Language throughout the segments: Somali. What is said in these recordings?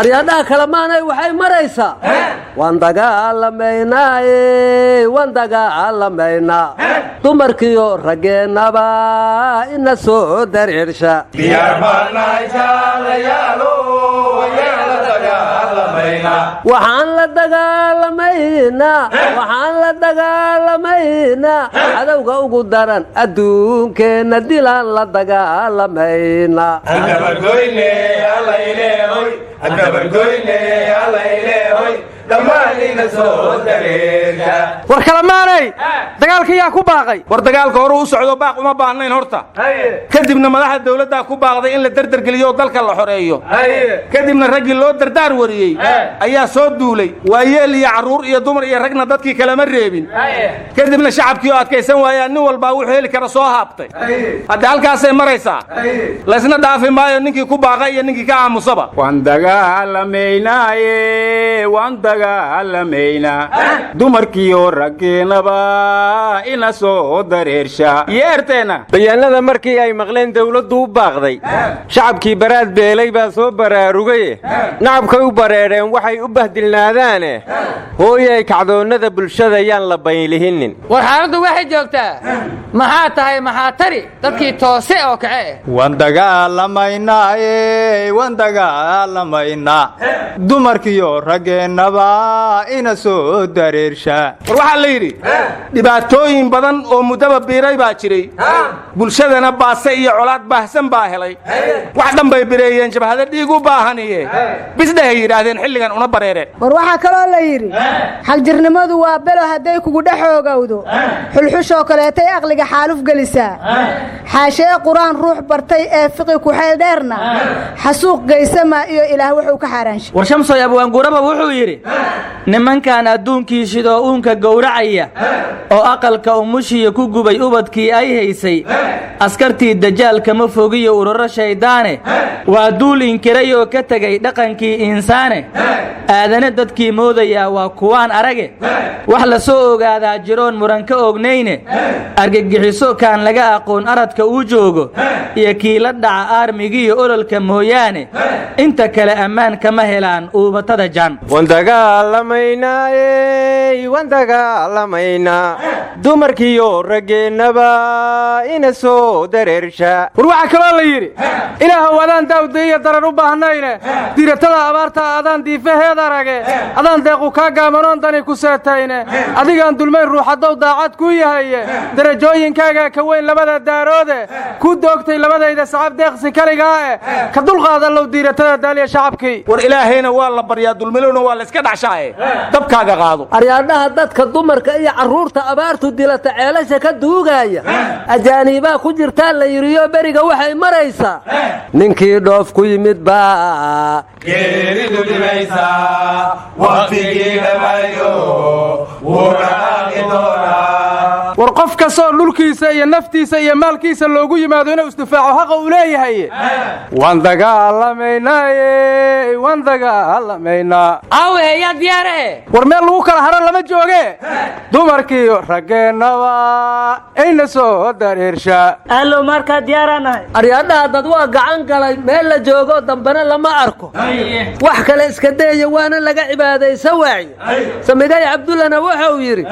aryadaha kala maanay waxay maraysaa waan dagaalamaynaa dumarkiyo rageennaba ina soo dareersha waxaan la dagaalamaynaa cadowga ugu daran adduunkeenna dilaan la dagaalamaynaa war kalamaanay dagaalka yaa ku baaqay war dagaalka hore u socdo baaq uma baahnayn horta kadibna madaxda dawladda ku baaqday in la dardargeliyo dalka la xoreeyo kadibna raggii loo dardaar wariyay ayaa soo duulay waayeel iyo caruur iyo dumar iyo ragna dadkii kale ma reebin kadibna shacabkii oo adkaysan waaya nin walba wuxuu heli kara soo haabtay hadda halkaasay maraysaa la isna dhaafi maayo ninkii ku baaqay iyo ninkii ka aamusaba waan dagaalamaynaa dumarkiiyo raggeenaba ina soo dareersha yeerteena bayaanada markii ay maqleen dawladdu u baaqday shacabkii baraad beelay baa soo baraarugaye nacabkay u bareereen waxay u bahdilnaadaane hooyay kacdoonnada bulshada yaan la baylihinin war xaaladdu waxay joogtaa maxaa tahay maxaa tari dadkii toose oo kace waan dagaalamaynaa dumarkiyo raggeenaba ina soo dareersha war waxaa la yidhi dhibaatooyin badan oo muddaba biiray baa jiray bulshadana baase iyo colaad baahsan baa helay wax dhan bay bireeyeen jabhada dhiig u baahaniye bisdhahay yidhaahdeen xilligan una bareereen war waxaa kaloo la yidhi xagjirnimadu waa belo hadday kugu dhexoogowdo xulxushoo kaleetay aqliga xaaluf gelisaa xaashee qur-aan ruux bartay ee fiqi ku-xeel dheerna xasuuq geysamaa iyo ilaah wuxuu ka xaaraanshay war shamsoy abwaanguraba wuxuu yidhi nimankan adduunkii sidoo uunka gowracaya oo aqalka umushiya ku gubay ubadkii ay haysay askartii dajaal kama fogiyo ururo shayddaane waa duul inkiray oo ka tegay dhaqankii insaane aadane dadkii moodayaa waa kuwaan arage wax la soo ogaadaa jiroon muran ka ognayne argagixiso kaan laga aqoon aradka uu joogo iyo kii la dhaca aarmigiiyo ololka mooyaane inta kale ammaan kama helaan uubatada jaan wandagaalamaynaa dumarkiiyo raggeenaba ina soo dareersha war waxaa kaloo la yidhi ilaahow adaan daawdayiyo daran u baahnayne diiratada abaarta adaan diifaheed arage adaan deequ kaa gaamanoon dani ku seetayne adigaan dulmayn ruuxaddow daacad kuu yahaye darajooyinkaagaa ka weyn labada daaroode ku doogtay labadayda sacab deeqsi kaligaa ka dulqaadallow diiratada daaliya shacabkii war ilaahayna waa la baryaa dulmilowna waa la iska dhacshaaye dabkaaga qaado aryadhaha dadka dumarka iyo carruurta abaartu dilata ceelasha ka duugaya ajaaniibaa ku jirtaa la yidhiyo beriga waxay maraysaa ninkii dhoof ku yimid baa geeridu dhimaysaa waqtigii dhamayo wuuna aaqi doonaa war qof kastoo dhulkiisa iyo naftiisa iyo maalkiisa loogu yimaado inuu isdifaaco xaqa uu leeyahay waan dagaalamaynaa aawe yaa diyaare war meel lagu kala haro lama jooge dumarkiiyo raggeenaba ayna soo dareersha allo markaa diyaaranahay aryadhaha dad waa gacan galay meel la joogo dambena lama arko wax kale iska dayaya waana laga cibaadaysa waaye samigay cabdullana wuxuu yidhi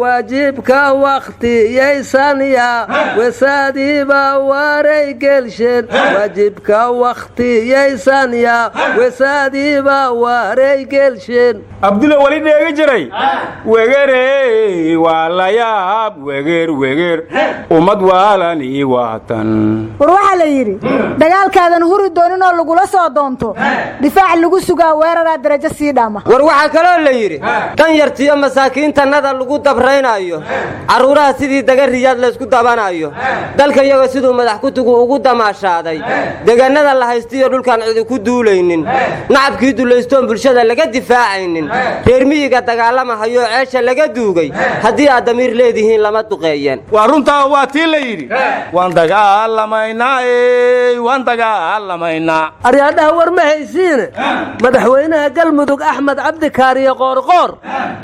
waajibka wakhtiyaysanyaa wesaadiiba waray gelsheen waajibka wakhtiyaysanyaa wesaadiiba waray gelsheen abdulla wali dheegi jiray wegere waa la yaab weger ummad waalani waatan war waxaa la yidhi dagaalkaadan huri doonin oo lagula soo doonto difaac lagu sugaa weeraraa darajo sii dhaama war waxaa kaloo la yidhi dan yartiyo masaakiintannada lagu dabraynayo carruuraha sidii dagariyaad laysku dabanayo dalka iyaga siduu madax kutugu ugu damaashaaday deegaanada la haystiyo dhulkaan cidi ku duulaynin nacabkii dulaystoon bulshada laga difaacaynin reer miyiga dagaalamahayo ceesha laga duugay haddii aad damiir leedihiin lama duqeeyeen waa runtaa waa tii la yidhi waan dagaalamaynaa aryadhaha war ma haysiine madaxweynaha galmudug axmed cabdikaariye qoorqoor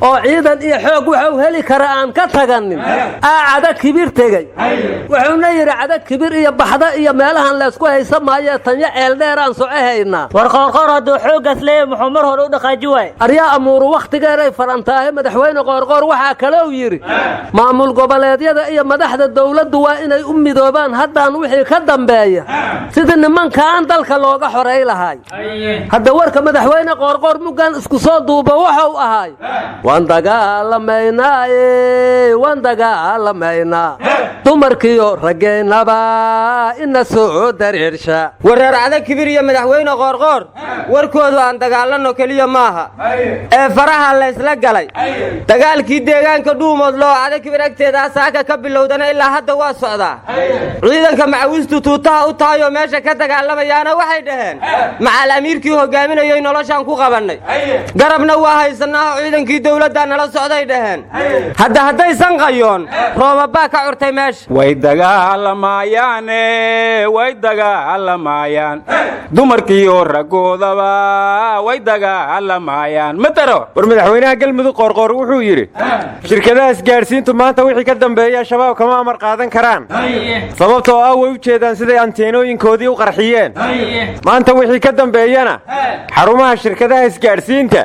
oo ciidan iyo xoog wuxuu heli kara aan ka taganin cada kibir tegey wuxuuna yidhi cada kibir iyo baxda iyo meelahan laysku haysan maayo tanya ceeldheeraan socohaynaa war qoorqoor hadduu xooggaas leeyahay muxuu mar hore u dhaqaaji waay aryaa amuuru wakhtigeeray farantaahe madaxweyne qoorqoor waxaa kalou yidhi maamul goboleedyada iyo madaxda dawladdu waa inay u midoobaan haddaan wixii ka dambeeya sidii nimankaan dalka looga xoray lahay hadda warka madaxweyne qoorqoor muggan isku soo duuba wuxuu ahay waan dagaalamaynaa dumarkiyo raggeennaba ina soo dareersha wareer cada kibir iyo madaxweyne qoorqoor warkoodu aan dagaalanno keliya maaha ee faraha laysla galay dagaalkii deegaanka dhuumood loo cada kibir agteeda saaka ka bilowdana ilaa hadda waa socdaa ciidanka macawistu tuutaha u tahayoo meesha ka dagaalamayaana waxay dhaheen macaal amiirkii hogaaminayay noloshaan ku qabannay garabna waa haysannaaho ciidankii dawladdaa nala socday dhaheen haddaysan qayoon roobabaa ka curtay meesha way dagaalamayaan dumarkiiyo raggoodaba way dagaalamayaan mataro war madaxweynaha galmudug qoorqoor wuxuu yidhi shirkadaha isgaadhsiintu maanta wixii ka dambeeya shabaab kama amar qaadan karaan sababtoo ah way u jeedaan siday anteenooyinkoodii u qarxiyeen maanta wixii ka dambeeyana xarumaha shirkadaha isgaadhsiinta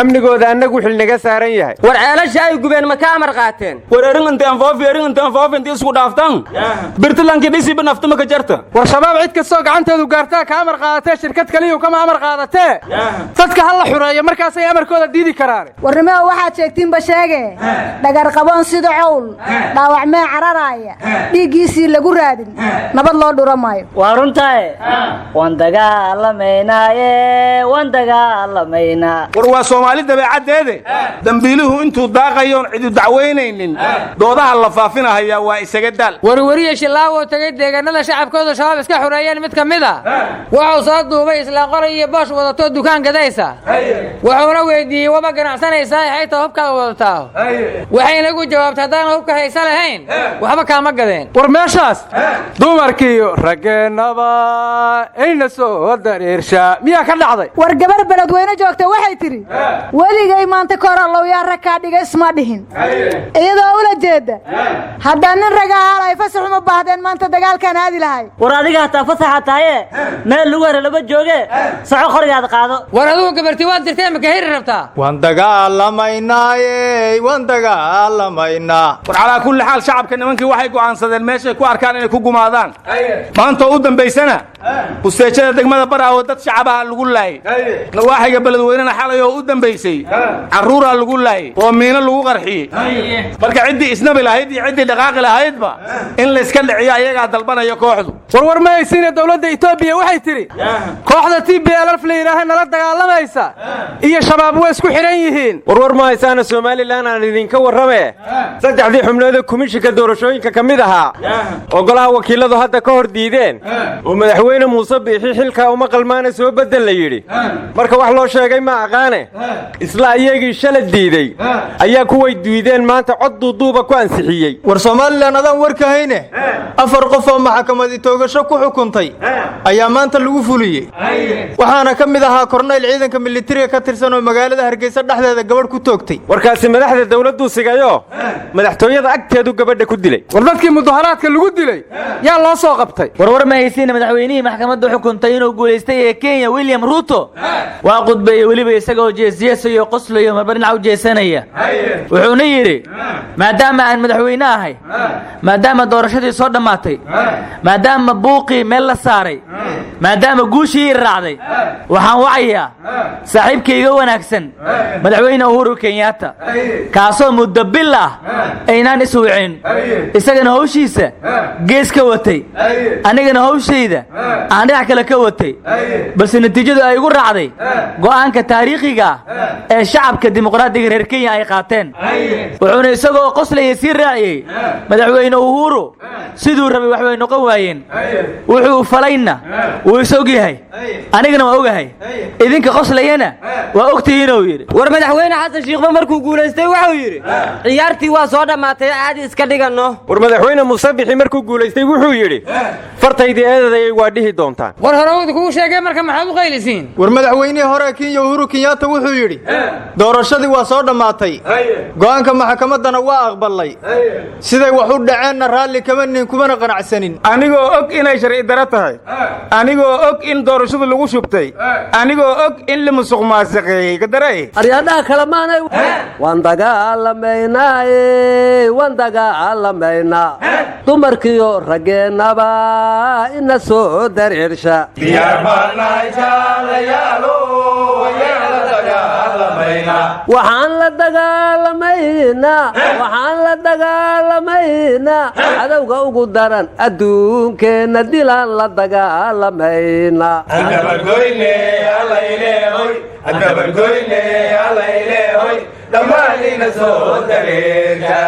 amnigooda annagu xil naga saaran yahay war ceelasha ay gubeen ma ka amar qaateen war eringantaan foofi isku dhaaftan birtilankii dhisiba naftama ka jarta war shabaab cid kastoo gacanteedu gaartaa ka amar qaadatee shirkad kaliyu kama amar qaadatee dadka ha la xureeyo markaasay amarkooda diidi karaan warnimada waxaad sheegtiinba sheege dhagar qaboon sida cowl dhaawacmee cararaaya dhiiggiisii lagu raadin nabad loo dhura maayo waa runtaaye waan dagaalamaynaa war waa soomaali dabeecaddeede dambiiluhu intuu daaqayoon cidu dacwaynaynin doodaha la faafinahayaa waa isaga daal warwariye shilaawo tagay deegaanada shacabkooda shabaab iska xureeyeen mid ka mid a wuxuu soo duubay islaan qoray iyo boosh wadatoo dukaan gadaysa wuxuuna weydiiyey waba ganacsanaysaa xayta hubkaada wadataa waxayna ugu jawaabtay haddaan hubka haysa lahayn waxba kaama gadeen war meeshaas dumarkiiyo raggeennaba ayna soo dareershaa miyaa ka dhacday war gabar beledweyne joogta waxay tidhi weligay maanta ka hor allowyaa rag kaa dhiga isma dhihin iyadoo ula jeeda haddaa nin raga ahaal ay fasax uma baahdeen maanta dagaalkaan aadi lahay war adiga hataa fasaxa tahaye meel lagu hera lama jooge soco qorigaad qaado war adugu gabarti waad dirtee maka heri rabtaa waan dagaalamaynaaye war calaa kulli xaal shacabka nimankii waxay go'aansadeen meeshay ku arkaan inay ku gumaadaan maantoo u dambaysana busteejada degmada baraawo dad shacabaha lagu laayay nawaaxiga beledweynena xalay oo u dambaysay carruuraa lagu laayay oo miino lagu qarxiyey marka ciddii isnabi lahayd iyo ciddii dhaqaaqi lahaydba in layska dhiciyo ayagaa dalbanaya kooxdu warwar ma haysiine dowladda etoobiya waxay tidhi kooxda TPLF la yidhaaha nala dagaalamaysa iyo shabaab way isku xidhan yihiin warwar ma haysaana somalilan aan idinka warrame saddexdii xubnood komishinka doorashooyinka ka mid ahaa oo golaha wakiiladu hadda ka hor diideen oo madaxweyne muuse biixi xilkaa uma qalmaana soo bedel la yidhi marka wax loo sheegay ma aqaane isla iyagii shala diiday ayaa kuway diideen maanta cod duuduuba ku ansixiyey war Soomaaliland adaan warka hayne 4 qof oo maxkamadii toogasho ku xukuntay ayaa maanta lagu fuliyay waxaana ka mid ahaa korneyl ciidanka militariga ka tirsan oo magaalada Hargeysa dhexdeeda gabadh ku toogtay warkaasi madaxda dawladdu sigayo madaxtooyada agteedu gabadha ku dilay war dadkii mudaharaadka lagu dilay yaa loo soo qabtay warwar ma haysiina madaxweynihii maxkamadda xukuntay inuu guuleystay ee Kenya William Ruto waa qudbay waliba isagoo jeesiyo qoslayo marba dhinac u jeesanaya wuxuuna yiri maadaama aan madaxweyne ahay maadaama doorashadii soo dhamaatay maadaama buuqii meel la saaray maadaama guushii raacday waxaan wacayaa saaxiibkayga wanaagsan madaxweyne Uhuru Kenyatta kaasoo muddo bil ah aynaan iswicin isagana hawshiisa gees ka watay anigana hawshayda aan dhinac kale ka watay balse natiijadu ay ugu raacday go'aanka taariikhiga ee shacabka dimuqraadiga reer Kenya ay qaateen wuxuuna isagoo qoslaya sii raaciyay madaxweyne Uhuru siduu rabay wax way noqon waayeen wuxuu falayna wuu isog yahay anigana waa ogahay idinka qoslayana waa ogtihiin oo yiri war madaxweyne xasan shiikhba markuu guuleystay wuxuu yiri ciyaartii waa soo dhamaatay caadi iska dhigano war madaxweyne musabixi markuu guuleystay wuxuu yiri fartaydi eedaday waa dhihi doontaan war horowd ku sheegay marka maxaad u qaylisiin war madaxweynihii hore Kenya Uhuru Kenyatta wuxuu yiri doorashadii waa soo dhamaatay go'aanka maxkamaddana waa aqbalay siday wax u dhaceenna raalli kama nin kumana qanacsanin anigoo og inay sharci daro tahay anigoo og in doorashadu lagu shubtay anigoo og in la musuq maasuqeeyey gadaray aryadhaha kale maanay waan dagaalamaynaaye waan dagaalamaynaa dumarkiyo raggeenaba ina soo dareersha diyaar baanahay jaalayaalo wayaala dagaalamaynaa waxaan la dagaalamaynaa cadowga ugu daran adduunkeenna dilaan la dagaalamaynaa adabargoyne allayleehoy dhammaanina soo dareerka